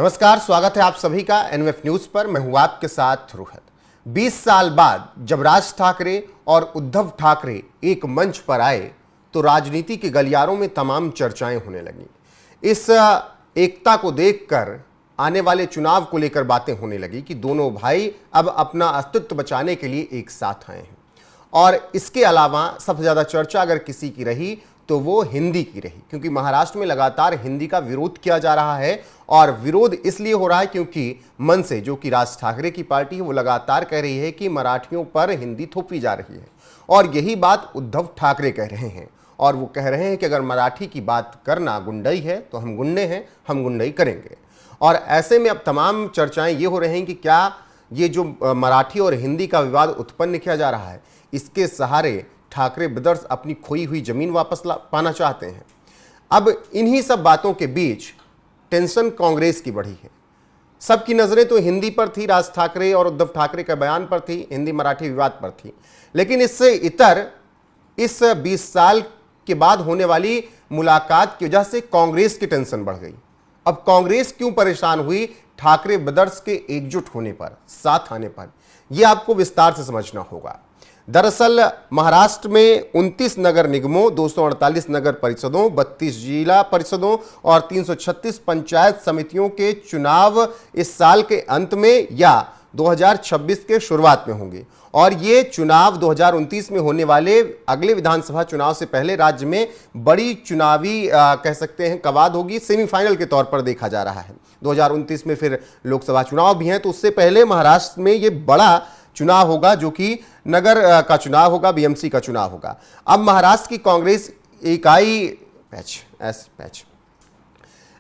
नमस्कार, स्वागत है आप सभी का एनएफ न्यूज पर। मैं हूं आपके साथ रोहित। 20 साल बाद जब राज ठाकरे और उद्धव ठाकरे एक मंच पर आए तो राजनीति के गलियारों में तमाम चर्चाएं होने लगी। इस एकता को देखकर आने वाले चुनाव को लेकर बातें होने लगी कि दोनों भाई अब अपना अस्तित्व बचाने के लिए एक साथ आए हैं। और इसके अलावा सबसे ज्यादा चर्चा अगर किसी की रही तो वो हिंदी की रही, क्योंकि महाराष्ट्र में लगातार हिंदी का विरोध किया जा रहा है। और विरोध इसलिए हो रहा है क्योंकि मनसे, जो कि राज ठाकरे की पार्टी है, वो लगातार कह रही है कि मराठियों पर हिंदी थोपी जा रही है। और यही बात उद्धव ठाकरे कह रहे हैं। और वो कह रहे हैं कि अगर मराठी की बात करना गुंडई है तो हम गुंडे हैं, हम गुंडई करेंगे। और ऐसे में अब तमाम चर्चाएं ये हो रही हैं कि क्या ये जो मराठी और हिंदी का विवाद उत्पन्न किया जा रहा है, इसके सहारे ठाकरे ब्रदर्स अपनी खोई हुई जमीन वापस पाना चाहते हैं। अब इन्हीं सब बातों के बीच टेंशन कांग्रेस की बढ़ी है। सबकी नजरें तो हिंदी पर थी, राज ठाकरे और उद्धव ठाकरे के बयान पर थी, हिंदी मराठी विवाद पर थी। लेकिन इससे इतर इस 20 साल के बाद होने वाली मुलाकात की वजह से कांग्रेस की टेंशन बढ़ गई। अब कांग्रेस क्यों परेशान हुई ठाकरे ब्रदर्स के एकजुट होने पर, साथ आने पर, यह आपको विस्तार से समझना होगा। दरअसल महाराष्ट्र में 29 नगर निगमों, 248 नगर परिषदों, 32 जिला परिषदों और 336 पंचायत समितियों के चुनाव इस साल के अंत में या 2026 के शुरुआत में होंगे। और ये चुनाव 2029 में होने वाले अगले विधानसभा चुनाव से पहले राज्य में बड़ी चुनावी कह सकते हैं कवायद होगी, सेमीफाइनल के तौर पर देखा जा रहा है। 2029 में फिर लोकसभा चुनाव भी हैं, तो उससे पहले महाराष्ट्र में ये बड़ा चुनाव होगा, जो कि नगर का चुनाव होगा, बीएमसी का चुनाव होगा। अब महाराष्ट्र की कांग्रेस इकाई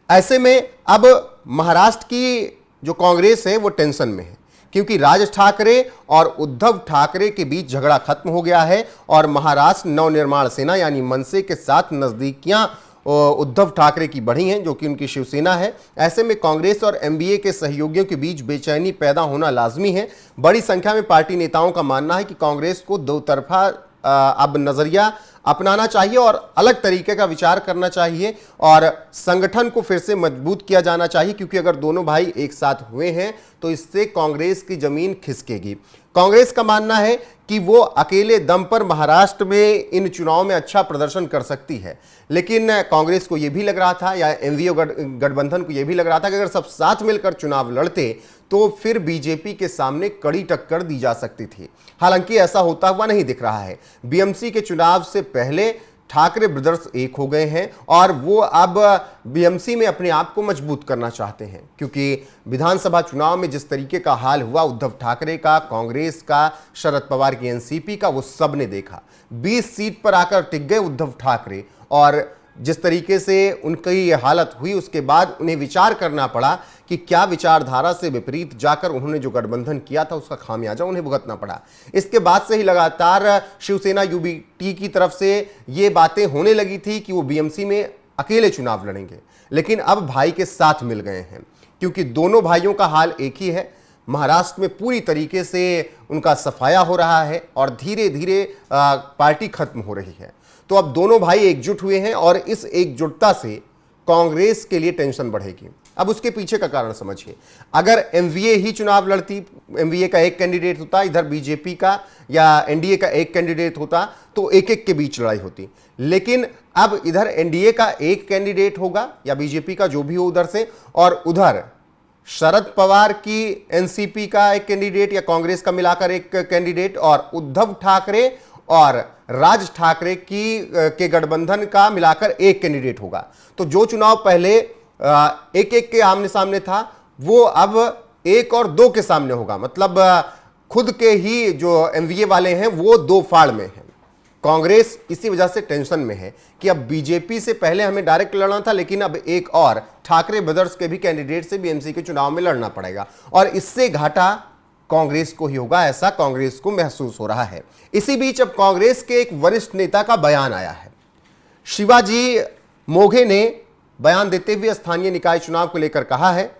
ऐसे में अब महाराष्ट्र की जो कांग्रेस है वो टेंशन में है, क्योंकि राज ठाकरे और उद्धव ठाकरे के बीच झगड़ा खत्म हो गया है और महाराष्ट्र नवनिर्माण सेना यानी मनसे के साथ नजदीकियां उद्धव ठाकरे की बढ़ी हैं, जो कि उनकी शिवसेना है। ऐसे में कांग्रेस और एमबीए के सहयोगियों के बीच बेचैनी पैदा होना लाजमी है। बड़ी संख्या में पार्टी नेताओं का मानना है कि कांग्रेस को दो तरफा अब नजरिया अपनाना चाहिए और अलग तरीके का विचार करना चाहिए और संगठन को फिर से मजबूत किया जाना चाहिए, क्योंकि अगर दोनों भाई एक साथ हुए हैं तो इससे कांग्रेस की जमीन खिसकेगी। कांग्रेस का मानना है कि वो अकेले दम पर महाराष्ट्र में इन चुनाव में अच्छा प्रदर्शन कर सकती है, लेकिन कांग्रेस को यह भी लग रहा था या एमवीओ गठबंधन को यह भी लग रहा था कि अगर सब साथ मिलकर चुनाव लड़ते तो फिर बीजेपी के सामने कड़ी टक्कर दी जा सकती थी। हालांकि ऐसा होता हुआ नहीं दिख रहा है। बीएमसी के चुनाव से पहले ठाकरे ब्रदर्स एक हो गए हैं और वो अब बीएमसी में अपने आप को मजबूत करना चाहते हैं, क्योंकि विधानसभा चुनाव में जिस तरीके का हाल हुआ उद्धव ठाकरे का, कांग्रेस का, शरद पवार की एनसीपी का, वो सब ने देखा। 20 सीट पर आकर टिक गए उद्धव ठाकरे और जिस तरीके से उनकी हालत हुई उसके बाद उन्हें विचार करना पड़ा कि क्या विचारधारा से विपरीत जाकर उन्होंने जो गठबंधन किया था उसका खामियाजा उन्हें भुगतना पड़ा। इसके बाद से ही लगातार शिवसेना यूबीटी की तरफ से ये बातें होने लगी थी कि वो बीएमसी में अकेले चुनाव लड़ेंगे, लेकिन अब भाई के साथ मिल गए हैं, क्योंकि दोनों भाइयों का हाल एक ही है। महाराष्ट्र में पूरी तरीके से उनका सफाया हो रहा है और धीरे धीरे पार्टी खत्म हो रही है। तो अब दोनों भाई एकजुट हुए हैं और इस एकजुटता से कांग्रेस के लिए टेंशन बढ़ेगी। अब उसके पीछे का कारण समझिए। अगर एमवीए ही चुनाव लड़ती, एमवीए का एक कैंडिडेट होता, इधर बीजेपी का या एनडीए का एक कैंडिडेट होता, तो एक एक के बीच लड़ाई होती। लेकिन अब इधर एनडीए का एक कैंडिडेट होगा या बीजेपी का जो भी हो उधर से, और उधर शरद पवार की एनसीपी का एक कैंडिडेट या कांग्रेस का मिलाकर एक कैंडिडेट और उद्धव ठाकरे और राज ठाकरे के गठबंधन का मिलाकर एक कैंडिडेट होगा। तो जो चुनाव पहले एक एक के आमने सामने था वो अब 1 और 2 के सामने होगा। मतलब खुद के ही जो एमवीए वाले हैं वो 2 फाड़ में हैं। कांग्रेस इसी वजह से टेंशन में है कि अब बीजेपी से पहले हमें डायरेक्ट लड़ना था, लेकिन अब एक और ठाकरे ब्रदर्स के भी कैंडिडेट से बीएमसी के चुनाव में लड़ना पड़ेगा और इससे घाटा कांग्रेस को ही होगा, ऐसा कांग्रेस को महसूस हो रहा है। इसी बीच अब कांग्रेस के एक वरिष्ठ नेता का बयान आया है। शिवाजी मोघे ने बयान देते हुए स्थानीय निकाय चुनाव को लेकर कहा है,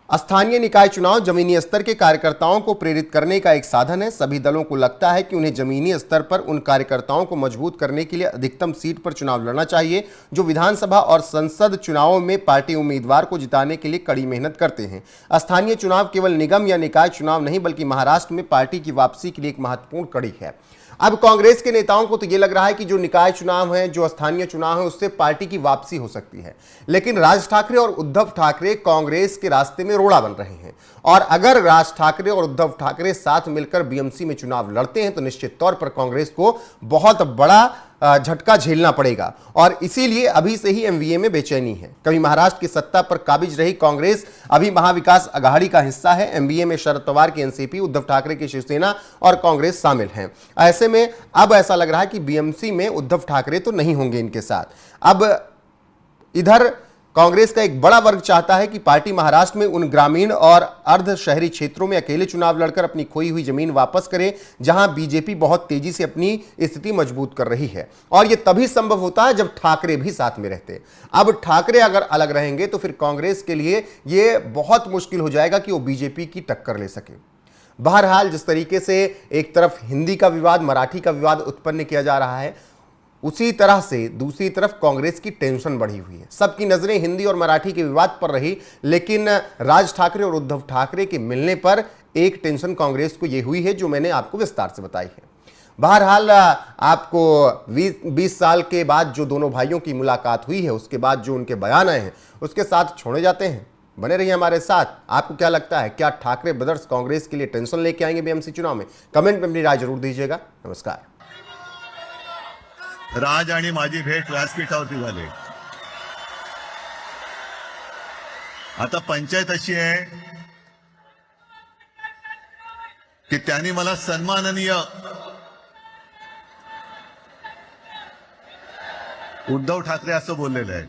स्थानीय निकाय चुनाव जमीनी स्तर के कार्यकर्ताओं को प्रेरित करने का एक साधन है। सभी दलों को लगता है कि उन्हें जमीनी स्तर पर उन कार्यकर्ताओं को मजबूत करने के लिए अधिकतम सीट पर चुनाव लड़ना चाहिए जो विधानसभा और संसद चुनावों में पार्टी उम्मीदवार को जिताने के लिए कड़ी मेहनत करते हैं। स्थानीय चुनाव केवल निगम या निकाय चुनाव नहीं बल्कि महाराष्ट्र में पार्टी की वापसी के लिए एक महत्वपूर्ण कड़ी है। अब कांग्रेस के नेताओं को तो यह लग रहा है कि जो निकाय चुनाव है, जो स्थानीय चुनाव है, उससे पार्टी की वापसी हो सकती है। लेकिन राज ठाकरे और उद्धव ठाकरे कांग्रेस के रास्ते में रोड़ा बन रहे हैं और अगर राज ठाकरे और उद्धव ठाकरे साथ मिलकर बीएमसी में चुनाव लड़ते हैं तो निश्चित तौर पर कांग्रेस को बहुत बड़ा झटका झेलना पड़ेगा और इसीलिए अभी से ही एमवीए में बेचैनी है। कभी महाराष्ट्र की सत्ता पर काबिज रही कांग्रेस अभी महाविकास अघाड़ी का हिस्सा है। एमवीए में शरद पवार की एनसीपी, उद्धव ठाकरे की शिवसेना और कांग्रेस शामिल हैं। ऐसे में अब ऐसा लग रहा है कि बीएमसी में उद्धव ठाकरे तो नहीं होंगे इनके साथ। अब इधर कांग्रेस का एक बड़ा वर्ग चाहता है कि पार्टी महाराष्ट्र में उन ग्रामीण और अर्ध शहरी क्षेत्रों में अकेले चुनाव लड़कर अपनी खोई हुई जमीन वापस करे जहां बीजेपी बहुत तेजी से अपनी स्थिति मजबूत कर रही है और यह तभी संभव होता है जब ठाकरे भी साथ में रहते। अब ठाकरे अगर अलग रहेंगे तो फिर कांग्रेस के लिए यह बहुत मुश्किल हो जाएगा कि वो बीजेपी की टक्कर ले सके। बहरहाल जिस तरीके से एक तरफ हिंदी का विवाद, मराठी का विवाद उत्पन्न किया जा रहा है, उसी तरह से दूसरी तरफ कांग्रेस की टेंशन बढ़ी हुई है। सबकी नजरें हिंदी और मराठी के विवाद पर रही, लेकिन राज ठाकरे और उद्धव ठाकरे के मिलने पर एक टेंशन कांग्रेस को यह हुई है जो मैंने आपको विस्तार से बताई है। बहरहाल आपको 20 साल के बाद जो दोनों भाइयों की मुलाकात हुई है, उसके बाद जो उनके बयान आए हैं, उसके साथ छोड़े जाते हैं। बने रहिए हमारे साथ। आपको क्या लगता है, क्या ठाकरे ब्रदर्स कांग्रेस के लिए टेंशन लेके आएंगे बीएमसी चुनाव में? कमेंट में अपनी राय जरूर दीजिएगा। नमस्कार। राज आणि माझी भेट व्यासपीठावरती झाली। आता पंचायत अशी आहे की त्यांनी मला सन्माननीय उद्धव ठाकरे असं बोललेलं आहे।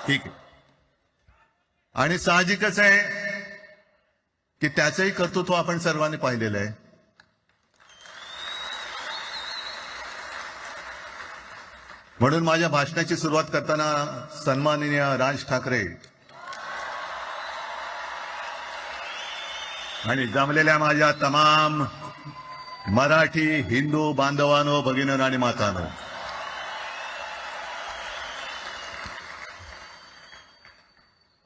ठीक आहे आणि साहजिकच आहे की त्याचंही कर्तृत्व आपण सर्वांनी पाहिलेलं आहे। म्हणून माझ्या भाषणाची सुरुवात करताना सन्माननीय राज ठाकरे आणि जमलेल्या माझ्या तमाम मराठी हिंदू बांधवांनो, भगिनींनो आणि मातांनो,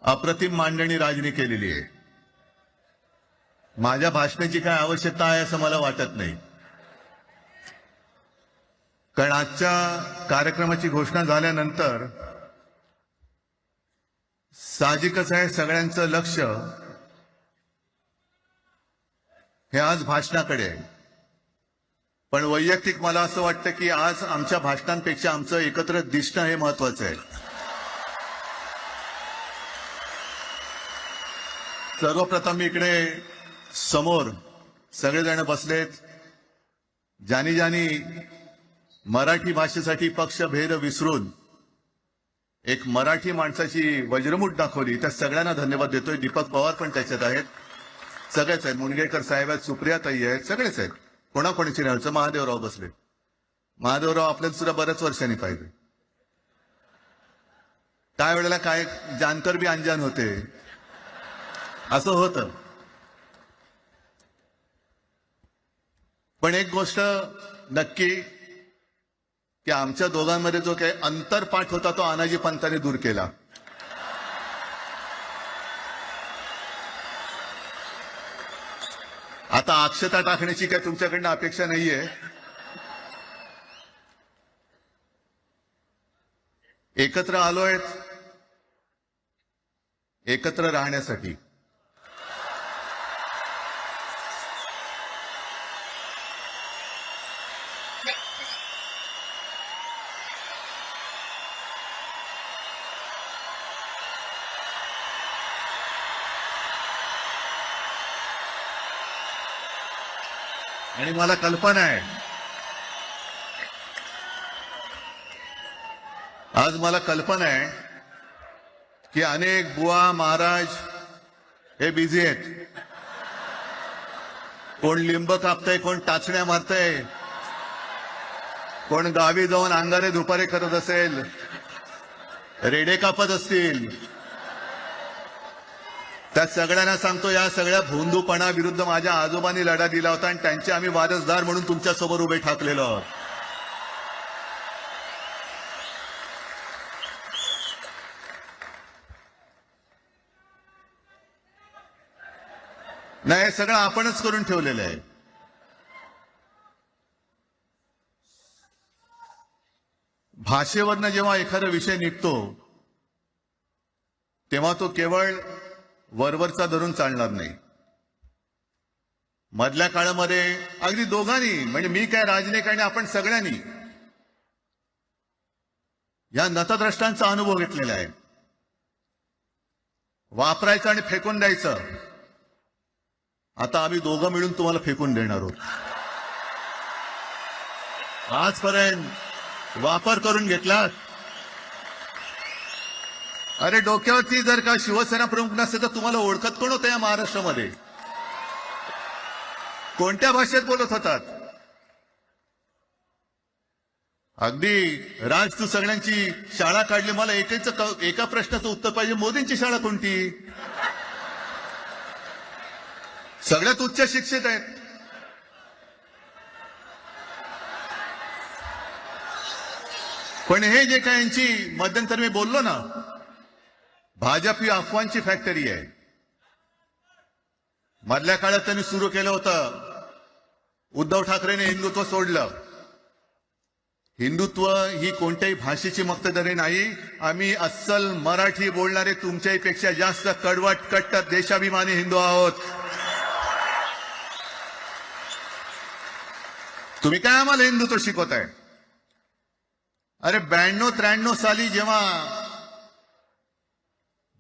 अप्रतिम मांडणी राजनी केलेली आहे। माझ्या भाषणाची काय आवश्यकता आहे असं मला वाटत नाही, कारण आजच्या कार्यक्रमाची घोषणा झाल्यानंतर साहजिकच आहे सगळ्यांचं लक्ष हे आज भाषणाकडे आहे। पण वैयक्तिक मला असं वाटतं की आज आमच्या भाषणांपेक्षा आमचं एकत्र दिसणं हे महत्वाचं आहे। सर्वप्रथम इकडे समोर सगळेजण बसलेत, ज्यांनी ज्यांनी मराठी भाषेसाठी पक्षभेद विसरून एक मराठी माणसाची वज्रमूठ दाखवली, त्या सगळ्यांना धन्यवाद देतोय। दीपक पवार पण त्याच्यात आहेत, सगळेच आहेत, मुनगेकर साहेब आहेत, सुप्रियाताई आहेत, सगळेच आहेत। कोणाकोणीची नाही, महादेवराव बसले। महादेवराव आपल्याला सुद्धा बऱ्याच वर्षांनी पाहिजे। त्यावेळेला काय जानकर बी अनजान होते, असं होतं। पण एक गोष्ट नक्की की आमच्या दोघांमध्ये जो काही अंतरपाठ होता तो अनाजी पंतांनी दूर केला। आता अक्षता टाकण्याची काय तुमच्याकडनं अपेक्षा नाहीये। एकत्र आलोय एकत्र राहण्यासाठी। आणि मला कल्पना आहे, आज मला कल्पना आहे की अनेक बुवा महाराज हे बिझी आहेत। कोण लिंब कापतय, कोण टाचण्या मारतय, कोण गावी जाऊन अंगारे दुपारे करत असेल, रेडे कापत असतील, त्या सगळ्यांना सांगतो, या सगळ्या भोंदूपणा विरुद्ध माझ्या आजोबांनी लढा दिला होता आणि त्यांचे आम्ही वारसदार म्हणून तुमच्या समोर उभे ठाकलेलो आहोत. नाही, हे सगळं आपणच करून ठेवलेलं आहे. भाषेवरनं जेव्हा एखादा विषय निघतो तेव्हा तो केवळ वरवरचा धरून चालणार नाही. मधल्या काळामध्ये अगदी दोघांनी, म्हणजे मी काय, राजनिक आणि आपण सगळ्यांनी या नतद्रष्टांचा अनुभव घेतलेला आहे. वापरायचं आणि फेकून द्यायचं. आता आम्ही दोघं मिळून तुम्हाला फेकून देणार आहोत. आजपर्यंत वापर करून घेतला. अरे डोक्यावरती जर का शिवसेना प्रमुख नसते तर तुम्हाला ओळखत कोण होतं या महाराष्ट्रामध्ये? कोणत्या भाषेत बोलत होतात? अगदी राज, तू सगळ्यांची शाळा काढली. मला एका प्रश्नाचं उत्तर पाहिजे. मोदींची शाळा कोणती? सगळ्यात उच्च शिक्षित आहेत. पण हे जे काय यांची मध्यंतर मी बोललो ना, भाजप ही अफवांची फॅक्टरी आहे. मधल्या काळात त्यांनी सुरू केलं होतं. उद्धव ठाकरेने हिंदुत्व सोडलं. हिंदुत्व ही कोणत्याही भाषेची मक्तेदारी नाही. आम्ही अस्सल मराठी बोलणारे तुमच्याही पेक्षा जास्त कडवट, कट्टर, देशाभिमानी हिंदू आहोत. तुम्ही काय आम्हाला हिंदुत्व शिकवताय? अरे 92-93 साली जेव्हा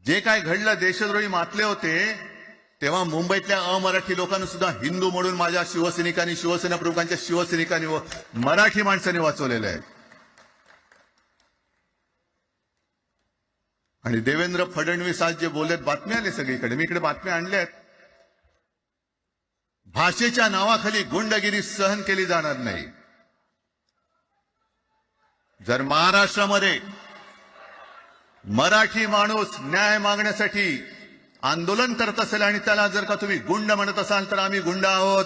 जे काय घडलं, देशद्रोही मातले होते, तेव्हा मुंबईतल्या अमराठी लोकांना सुद्धा हिंदू म्हणून माझ्या शिवसैनिकांनी, शिवसेना प्रमुखांच्या शिवसैनिकांनी व मराठी माणसांनी वाचवलेलं आहे. आणि देवेंद्र फडणवीस आज जे बोलत, बातम्या आले सगळीकडे, मी इकडे बातम्या आणल्यात. भाषेच्या नावाखाली गुंडगिरी सहन केली जाणार नाही. जर महाराष्ट्रामध्ये मराठी माणूस न्याय मागण्यासाठी आंदोलन करत असेल आणि त्याला जर का तुम्ही गुंड म्हणत असाल तर आम्ही गुंड आहोत.